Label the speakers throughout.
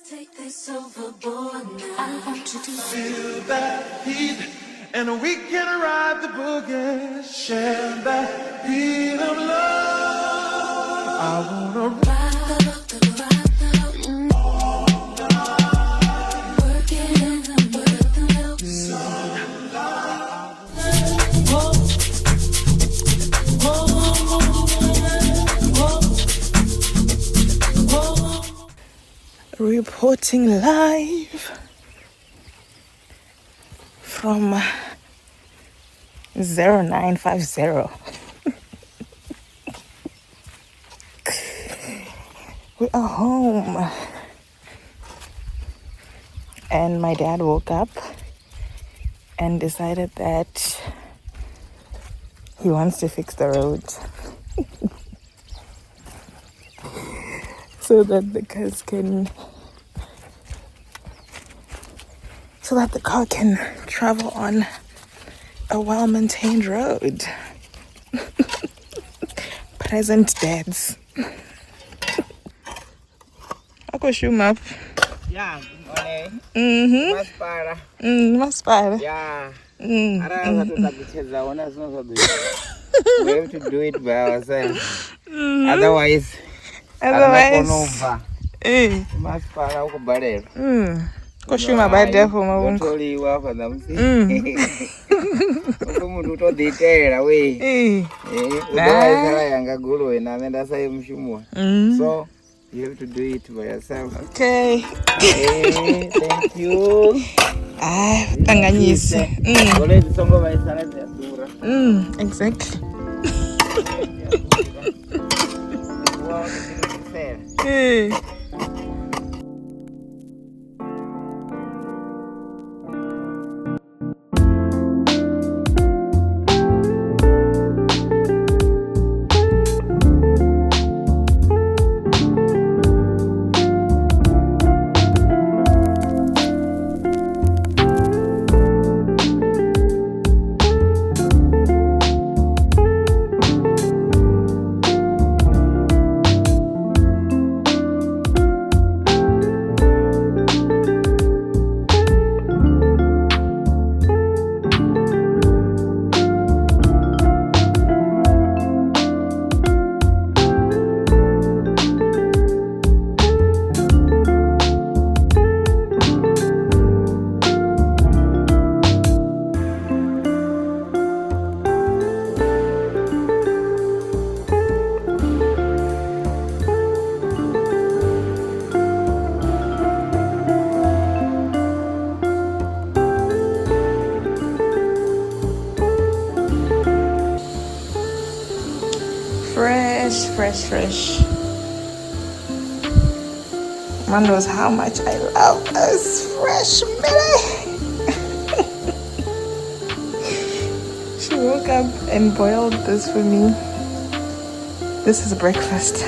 Speaker 1: Take this overboard now. I want you to
Speaker 2: feel that heat, and we can ride the boogie, share that beat of love. I wanna ride the work it and work the love. Reporting live from 0950. We are home. And my dad woke up and decided that he wants to fix the roads so that the cars can so that the car can travel on a well-maintained road. Present dads. Ako shumap.
Speaker 3: Yeah, okay.
Speaker 2: Maspara. Maspara.
Speaker 3: Yeah. We have to do it by ourselves. Otherwise. Maspara ukubalera.
Speaker 2: Koshuma bade for my own.
Speaker 3: Totally wa for them. Umuntu utoditera we. Udai yanga gulu ena nenda sai mshumu. So you have to do it by yourself.
Speaker 2: Okay.
Speaker 3: Hey, thank you.
Speaker 2: Tanganyise.
Speaker 3: Wale tsongo ba isana ya dura.
Speaker 2: Exactly.
Speaker 3: Wow, it's fair. Fresh. Man knows how much I love this fresh milk. She woke up and boiled this for me. This is breakfast.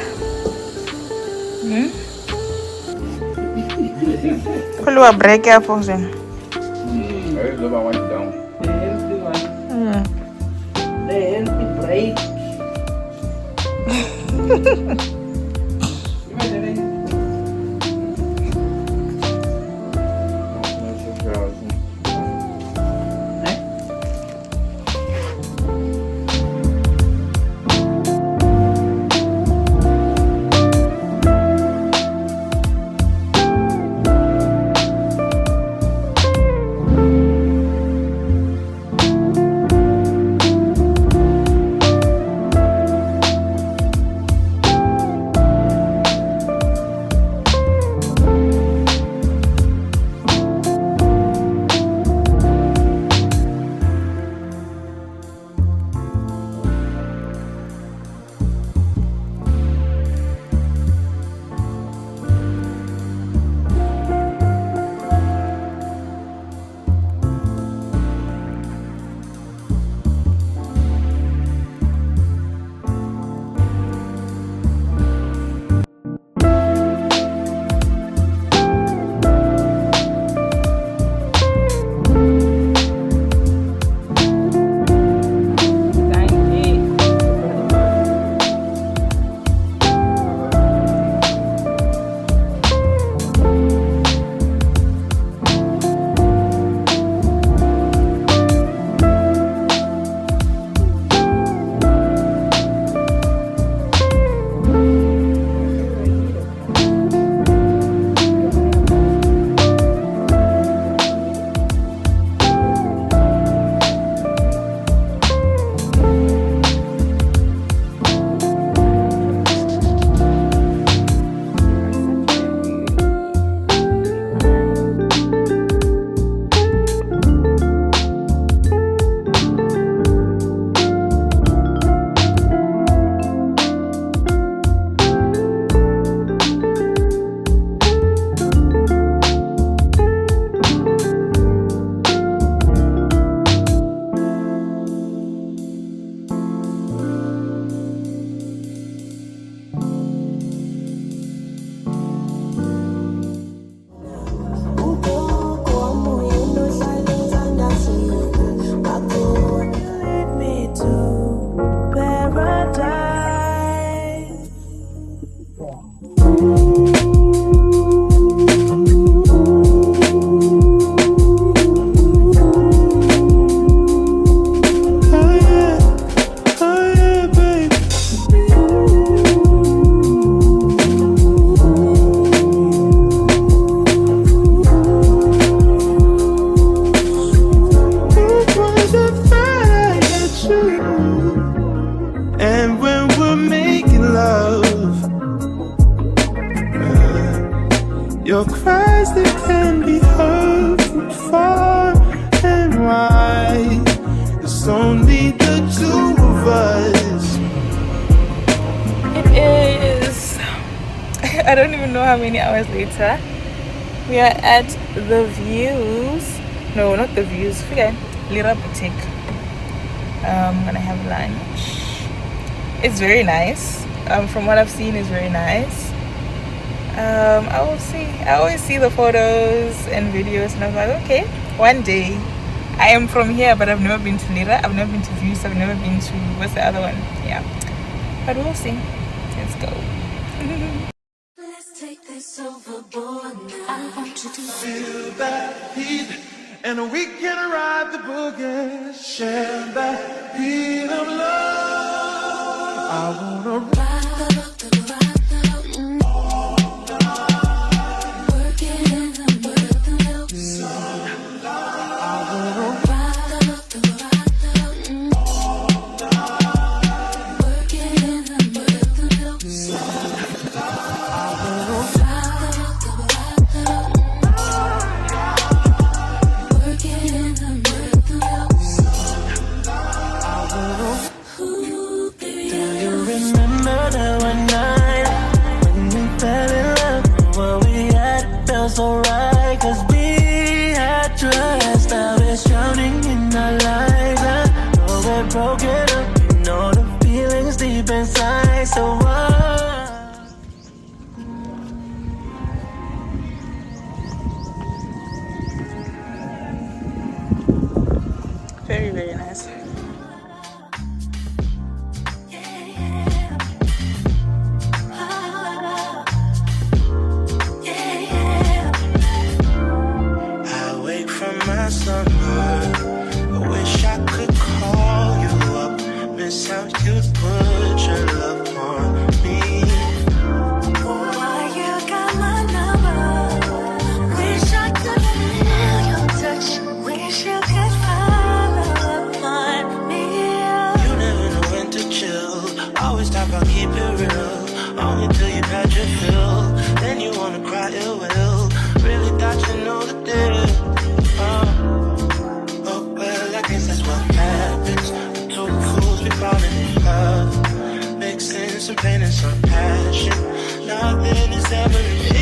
Speaker 3: Kulwa break ya for them. The healthy break.
Speaker 2: Your cries that can be heard from far and wide. It's only the two of us.
Speaker 4: It is. I don't even know how many hours later. We are at the Views. No, not the Views. Okay, Lira Boutique. I'm gonna have lunch. It's very nice. From what I've seen, it's very nice. I will see. I always see the photos and videos, and I'm like, okay, one day. I am from here, but I've never been to Lira. I've never been to Views. I've never been to what's the other one? Yeah, but we'll see. Let's go.
Speaker 1: Let's take this overboard now. I want you to
Speaker 2: Feel that heat, and we can ride the boogie. Share that beat of love. I wanna ride.
Speaker 5: So right, cause we had trust. Now it's drowning in our lives. I know we're broken up, you know the feelings deep inside. So why?
Speaker 4: Very, very nice.
Speaker 5: I wish I could call you up, miss how you put your love on me.
Speaker 1: Why you got my number? Wish I could feel your touch. Wish you could follow up on me.
Speaker 5: You never know when to chill. Always talk about keep it real. Only till you had your fill. Then you wanna cry ill will. Really thought you know the deal. That's what happens. The two fools be falling in love, mixing some pain and some passion. Nothing is ever enough. If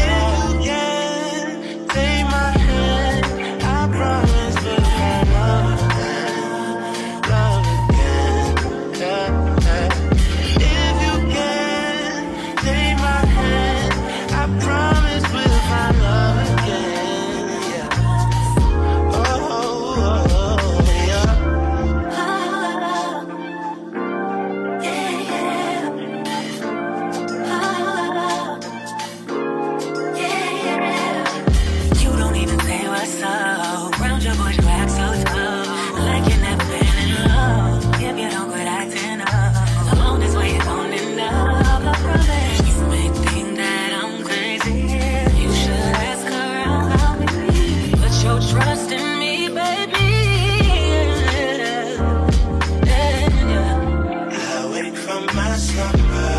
Speaker 5: you can take my hand, I promise we'll find love again. Yeah, yeah. If you can take my hand, I promise we'll find love again. Yeah. Oh, oh, oh.
Speaker 1: Trust in me, baby.
Speaker 5: I wake from my slumber.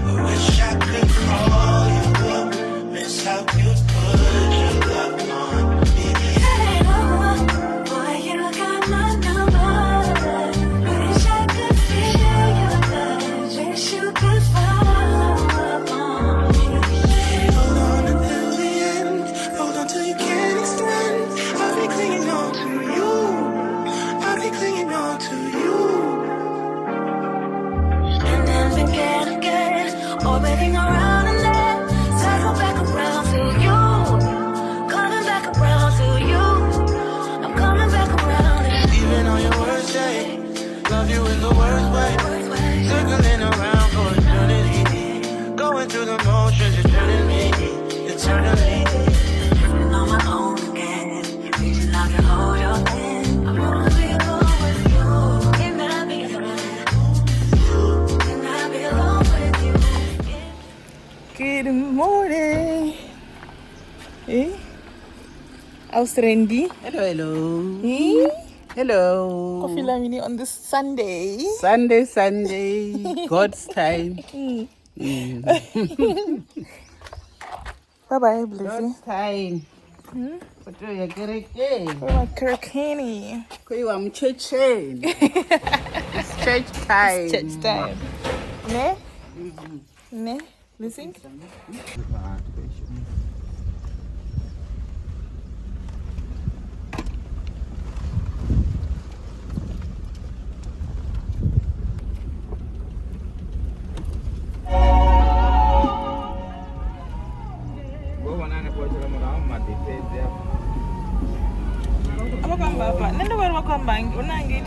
Speaker 5: I wish I could call you up. Miss how you put your love on me.
Speaker 1: Hey, boy, you got my number. Wish I could feel your touch. Wish you could follow up on me.
Speaker 5: Hold on until the end. Hold on till you can't extend. I'll be clinging on to you. I'll be clinging on to you.
Speaker 1: And then again, orbiting around and then circle back around to you. Coming back around to you. I'm coming back around.
Speaker 5: Even on your worst day, love you in the worst way. Circling around for eternity. Going through the motions, you're turning me eternally.
Speaker 1: On my own again, reaching out to hold your hand. I wanna be alone with you. Can I be alone? Can I be alone with you?
Speaker 4: Good morning. Eh? How's Randy?
Speaker 6: Hello, hello.
Speaker 4: Eh?
Speaker 6: Hello.
Speaker 4: Coffee Lamini on this Sunday.
Speaker 6: Sunday, God's time.
Speaker 4: Bye-bye, Blizzy.
Speaker 6: Time. But you're getting
Speaker 4: Oh, Kirkini.
Speaker 6: I'm churching. It's church time.
Speaker 4: Church time. Ne? Ne? Listen. Nenda kwa wakamba unangi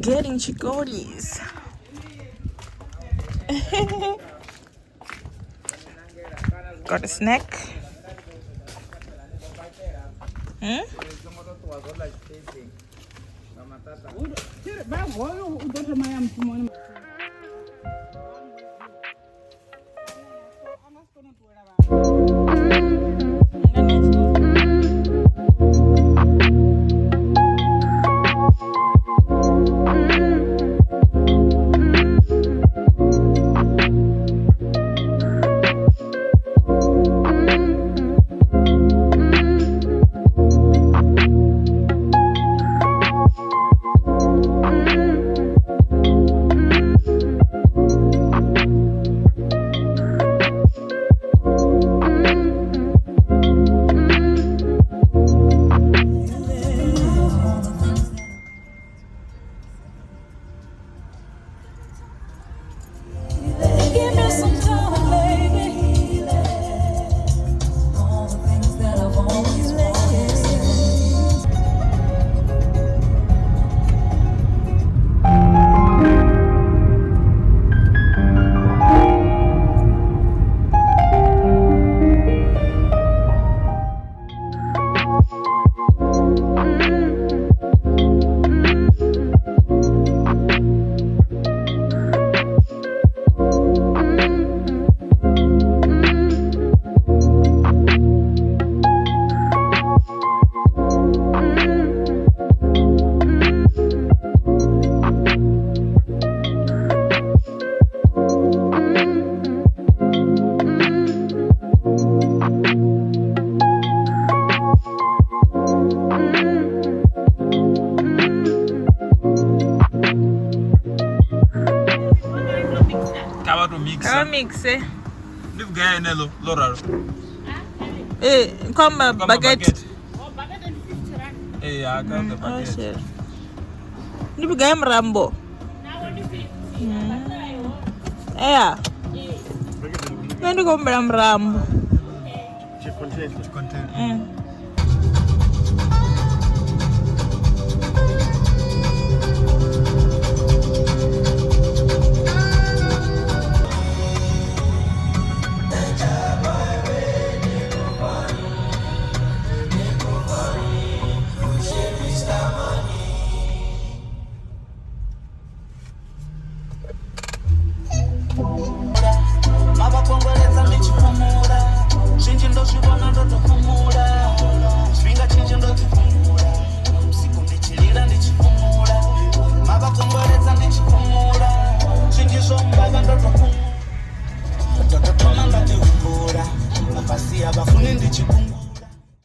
Speaker 4: getting chicories. Got a snack. Kama mixe.
Speaker 7: Ndi vugaya nelo loraro.
Speaker 4: Kama baguette.
Speaker 7: I got the
Speaker 4: Oh
Speaker 7: bucket.
Speaker 4: shit. Ndi vugaya mrambo. Yeah. Ndi kombela mrambo.
Speaker 7: Content.